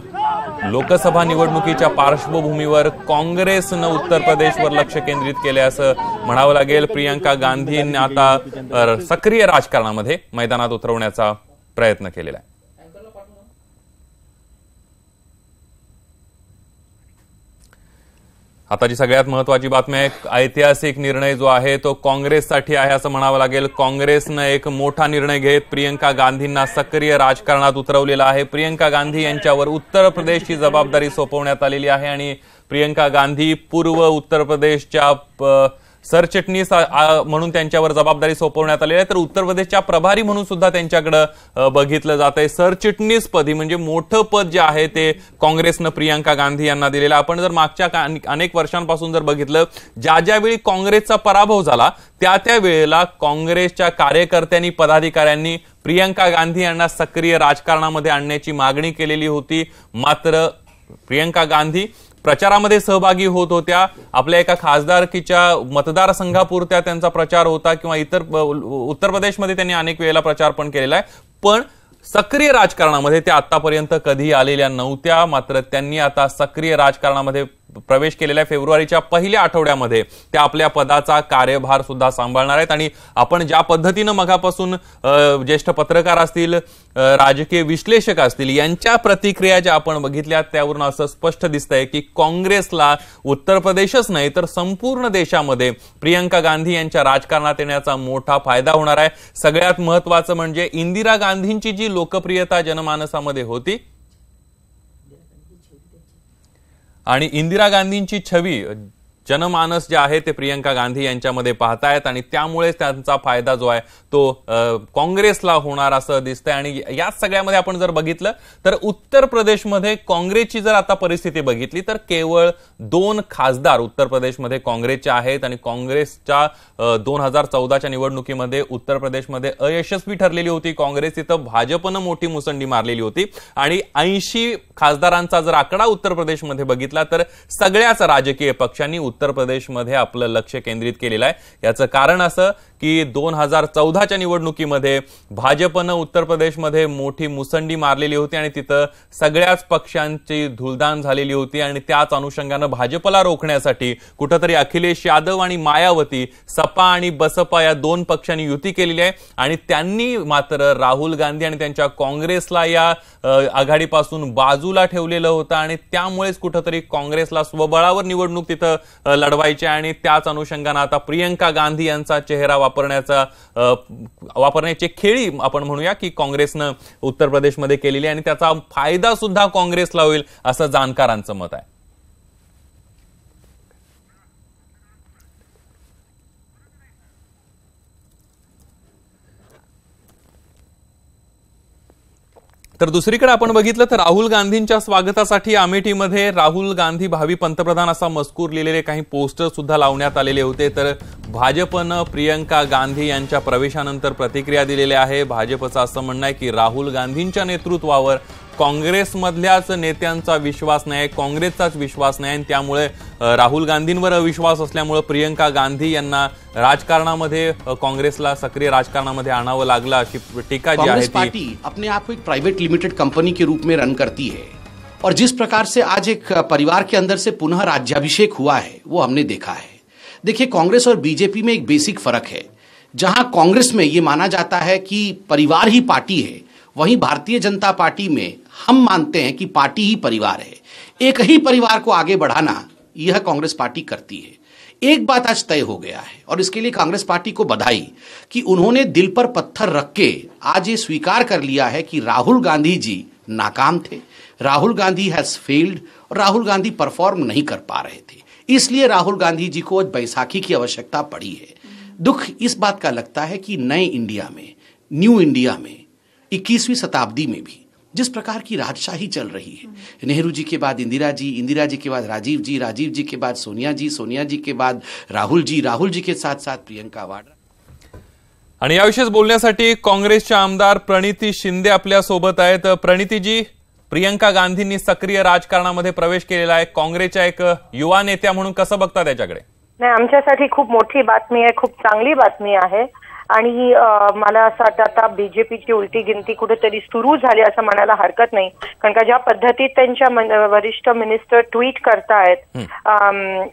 लोकसभा निवडणुकीच्या पार्श्वभूमीवर काँग्रेसनं उत्तर प्रदेशवर लक्ष केंद्रित केले असं म्हणावं लागेल. प्रियंका गांधींनी आता सक्रिय राजकारणामध्ये मैदानात उतरवण्याचा प्रयत्न केलेला आहे. आताची सगळ्यात महत्वाची बातमी आहे. ऐतिहासिक निर्णय जो आहे तो काँग्रेससाठी आहे असं म्हणावं लागेल. काँग्रेसनं एक मोठा निर्णय घेत प्रियंका गांधींना सक्रिय राजकारणात उतरवलेला आहे. प्रियंका गांधी यांच्यावर उत्तर प्रदेशची जबाबदारी सोपवण्यात आलेली आहे आणि प्रियंका गांधी पूर्व उत्तर प्रदेशच्या सरचिटणीस म्हणून त्यांच्यावर जबाबदारी सोपवण्यात आली आहे. तर उत्तर प्रदेशच्या प्रभारी म्हणून सुद्धा त्यांच्याकडे बघितलं जात आहे. सरचिटणीस पदी म्हणजे मोठं पद जे आहे ते काँग्रेसनं प्रियंका गांधी यांना दिलेलं. आपण जर मागच्या अनेक वर्षांपासून जर बघितलं, ज्यावेळी काँग्रेसचा पराभव झाला त्या वेळेला काँग्रेसच्या कार्यकर्त्यांनी पदाधिकाऱ्यांनी प्रियंका गांधी यांना सक्रिय राजकारणामध्ये आणण्याची मागणी केलेली होती. मात्र प्रियंका गांधी प्रचारामध्ये सहभागी होत होत्या. आपल्या एका खासदारकीच्या मतदारसंघापुरत्या त्यांचा प्रचार होता किंवा इतर उत्तर प्रदेशमध्ये त्यांनी अनेक वेळेला प्रचार पण केलेला आहे. पण सक्रिय राजकारणामध्ये त्या आतापर्यंत कधी आलेल्या नव्हत्या. मात्र त्यांनी आता सक्रिय राजकारणामध्ये प्रवेश केलेला आहे. फेब्रुवारीच्या पहिल्या आठवड्यामध्ये त्या आपल्या पदाचा कार्यभार सुद्धा सांभाळणार आहेत. आणि आपण ज्या पद्धतीनं मगापासून ज्येष्ठ पत्रकार असतील, राजकीय विश्लेषक असतील, यांच्या प्रतिक्रिया ज्या आपण बघितल्या त्यावरून असं स्पष्ट दिसतंय की काँग्रेसला उत्तर प्रदेशच नाही तर संपूर्ण देशामध्ये प्रियंका गांधी यांच्या राजकारणात येण्याचा मोठा फायदा होणार आहे. सगळ्यात महत्वाचं म्हणजे इंदिरा गांधींची जी लोकप्रियता जनमानसामध्ये होती आणि इंदिरा गांधींची छवी जनमानस जे आहे ते प्रियंका गांधी यांच्यामध्ये पाहतायत आणि त्यामुळे त्यांचा फायदा जो आहे तो काँग्रेसला होणार असं दिसतंय. आणि या सगळ्यामध्ये आपण जर बघितलं तर उत्तर प्रदेशमध्ये काँग्रेसची जर आता परिस्थिती बघितली तर केवळ 2 खासदार उत्तर प्रदेशमध्ये काँग्रेसचे आहेत आणि काँग्रेसच्या 2014च्या निवडणुकीमध्ये उत्तर प्रदेशमध्ये अयशस्वी ठरलेली होती काँग्रेस. तिथं भाजपनं मोठी मुसंडी मारलेली होती आणि 80 खासदारांचा जर आकडा उत्तर प्रदेशमध्ये बघितला तर सगळ्याच राजकीय पक्षांनी उत्तर प्रदेशमध्ये आपलं लक्ष केंद्रित केलेलं आहे. याचं कारण असं की 2014च्या निवडणुकीमध्ये भाजपनं उत्तर प्रदेशमध्ये मोठी मुसंडी मारलेली होती आणि तिथं सगळ्याच पक्षांची धुळदाण झालेली होती. आणि त्याच अनुषंगानं भाजपला रोखण्यासाठी कुठंतरी अखिलेश यादव आणि मायावती, सपा आणि बसपा या 2 पक्षांनी युती केलेली आहे. आणि त्यांनी मात्र राहुल गांधी आणि त्यांच्या काँग्रेसला या आघाडीपासून बाजूला ठेवलेलं होतं आणि त्यामुळेच कुठंतरी काँग्रेसला स्वबळावर निवडणूक तिथं लढवायची. आणि त्याच अनुषंगानं आता प्रियंका गांधी यांचा चेहरा वापरण्याची खेळी आपण म्हणूया की काँग्रेसनं उत्तर प्रदेशमध्ये केलेली आणि त्याचा फायदा सुद्धा काँग्रेसला होईल असं जाणकारांचं मत आहे. तर दुसरीकडे आपण बघितलं तर राहुल गांधींच्या स्वागतासाठी अमेठीमध्ये राहुल गांधी भावी पंतप्रधान असा मजकूर लिहिलेले काही पोस्टर सुद्धा लावण्यात आलेले होते. तर भाजपनं प्रियंका गांधी यांच्या प्रवेशानंतर प्रतिक्रिया दिलेल्या आहे. भाजपचं असं म्हणणं आहे की राहुल गांधींच्या नेतृत्वावर काँग्रेसमधल्याच नेत्यांचा विश्वास नाही, काँग्रेसचाच विश्वास नाही आणि त्यामुळे राहुल गांधींवर अविश्वास असल्यामुळे प्रियंका गांधी यांना राजकारणामध्ये काँग्रेसला सक्रिय राजकारणामध्ये आणावं लागलं अशी टीका जी आहे पार्टी अपने आप को एक प्राइवेट लिमिटेड कंपनी के रूप में रन करती है और जिस प्रकार से आज एक परिवार के अंदर से पुनः राज्याभिषेक हुआ है वो हमने देखा है. देखिए, कांग्रेस और बीजेपी में एक बेसिक फर्क है. जहां कांग्रेस में ये माना जाता है कि परिवार ही पार्टी है, वहीं भारतीय जनता पार्टी में हम मानते हैं कि पार्टी ही परिवार है. एक ही परिवार को आगे बढ़ाना यह कांग्रेस पार्टी करती है. एक बात आज तय हो गया है और इसके लिए कांग्रेस पार्टी को बधाई कि उन्होंने दिल पर पत्थर रख के आज ये स्वीकार कर लिया है कि राहुल गांधी जी नाकाम थे, राहुल गांधी हैज फेल्ड और राहुल गांधी परफॉर्म नहीं कर पा रहे थे. इसलिए राहुल गांधी जी को आज बैसाखी की आवश्यकता पड़ी है. दुख इस बात का लगता है कि नए इंडिया में, न्यू इंडिया में, 21वीं शताब्दी में भी जिस प्रकार की राजशाही चल रही है, नेहरू जी के बाद इंदिरा जी के बाद राजीव जी के बाद सोनिया जी के बाद राहुल जी के साथ साथ प्रियंका वाड्रा. आणि याविषयीच बोलण्यासाठी काँग्रेसच्या आमदार प्रणिती शिंदे आपल्या सोबत आहेत. प्रणितीजी, प्रियंका गांधींनी सक्रिय राजकारणामध्ये प्रवेश केलेला आहे. काँग्रेसच्या एक युवा नेत्या म्हणून कसं बघता त्याच्याकडे? नाही, आमच्यासाठी खूप मोठी बातमी आहे, खूप चांगली बातमी आहे. आणि मला असं वाटतं आता बीजेपीची उलटी गिनती कुठेतरी सुरू झाली असं म्हणायला हरकत नाही, कारण का ज्या पद्धतीत त्यांच्या वरिष्ठ मिनिस्टर ट्विट करतायत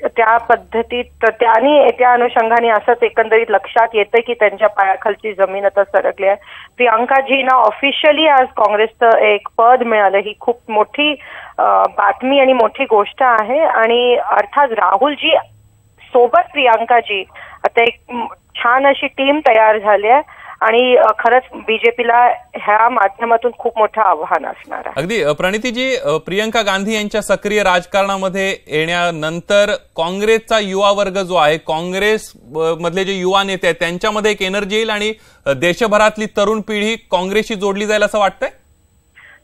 त्या पद्धतीत त्यांनी त्या अनुषंगाने असंच एकंदरीत लक्षात येतं की त्यांच्या पायाखालची जमीन आता सरकली आहे. प्रियांकाजींना ऑफिशियली आज काँग्रेसचं एक पद मिळालं ही खूप मोठी बातमी आणि मोठी गोष्ट आहे. आणि अर्थात राहुलजी सोबत प्रियांकाजी आता एक छान अशी टीम तयार झाली आहे आणि खरंच बीजेपीला ह्या माध्यमातून खूप मोठं आव्हान असणार आहे. अगदी प्रणितीजी, प्रियंका गांधी यांच्या सक्रिय राजकारणामध्ये येण्यानंतर काँग्रेसचा युवा वर्ग जो आहे, काँग्रेस मधले जे युवा नेते आहेत त्यांच्यामध्ये एक एनर्जी येईल आणि देशभरातली तरुण पिढी काँग्रेसशी जोडली जाईल असं वाटतंय?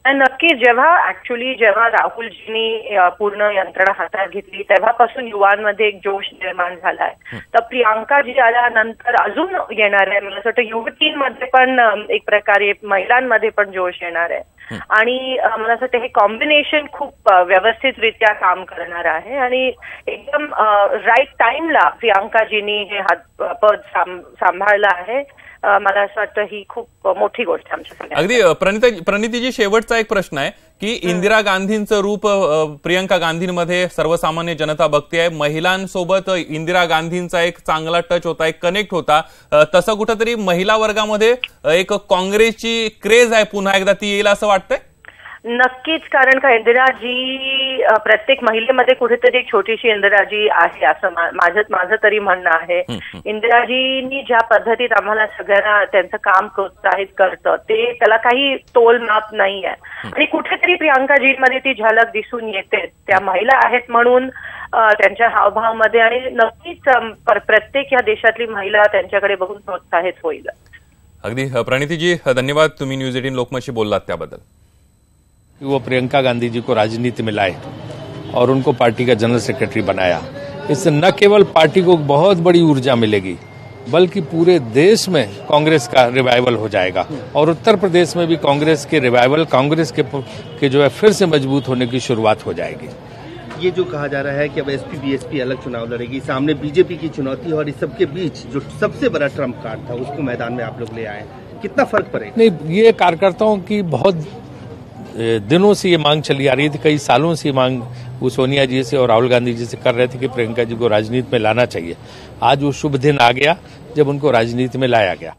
नक्की. जेव्हा राहुलजींनी पूर्ण यंत्रणा हातात घेतली तेव्हापासून युवांमध्ये एक जोश निर्माण झालाय. तर प्रियांकाजी आल्यानंतर अजून येणार आहे. मला असं वाटतं युवतींमध्ये पण एक प्रकारे महिलांमध्ये पण जोश येणार आहे आणि मला असं वाटतं हे कॉम्बिनेशन खूप व्यवस्थितरित्या काम करणार आहे आणि एकदम राईट टाइमला प्रियांकाजींनी हे पद सांभाळलं आहे. मला असं वाटतं ही खूप मोठी गोष्ट आमच्या. अगदी प्रणितीजी, शेवटचा एक प्रश्न आहे की इंदिरा गांधींचं रूप प्रियंका गांधींमध्ये सर्वसामान्य जनता बघतेय. महिलांसोबत इंदिरा गांधींचा एक चांगला टच होता, एक कनेक्ट होता. तसं कुठंतरी महिला वर्गामध्ये एक काँग्रेसची क्रेज आहे, पुन्हा एकदा ती येईल असं वाटतंय? नक्कीच, कारण का इंदिराजी प्रत्येक महिलेमध्ये कुठेतरी एक छोटीशी इंदिराजी आहे असं माझं तरी म्हणणं आहे. इंदिराजींनी ज्या पद्धतीत आम्हाला सगळ्यांना त्यांचं काम प्रोत्साहित करतं ते त्याला काही तोलमाप नाही आहे आणि कुठेतरी प्रियांकाजींमध्ये ती झलक दिसून येते. त्या महिला आहेत म्हणून त्यांच्या हावभावामध्ये आणि नक्कीच प्रत्येक या देशातली महिला त्यांच्याकडे बघून प्रोत्साहित होईल. अगदी प्रणितीजी, धन्यवाद. तुम्ही न्यूज 18 लोकमतशी बोललात त्याबद्दल. वो प्रियंका गांधी जी को राजनीति में लाए और उनको पार्टी का जनरल सेक्रेटरी बनाया। इससे न केवल पार्टी को बहुत बड़ी ऊर्जा मिलेगी बल्कि पूरे देश में कांग्रेस का रिवाइवल हो जाएगा और उत्तर प्रदेश में भी कांग्रेस के रिवाइवल, कांग्रेस के जो है फिर से मजबूत होने की शुरुआत हो जाएगी। ये जो कहा जा रहा है कि अब एसपी बीएसपी अलग चुनाव लड़ेगी, सामने बीजेपी की चुनौती और इस सबके बीच जो सबसे बड़ा ट्रम्प कार्ड था उसको मैदान में आप लोग ले आए, कितना फर्क पड़ेगा? नहीं, ये कार्यकर्ताओं की बहुत दिनों से ये मांग चली आ रही थी, कई सालों से ये मांग वो सोनिया जी से और राहुल गांधी जी से कर रहे थे कि प्रियंका जी को राजनीति में लाना चाहिए। आज वो शुभ दिन आ गया जब उनको राजनीति में लाया गया।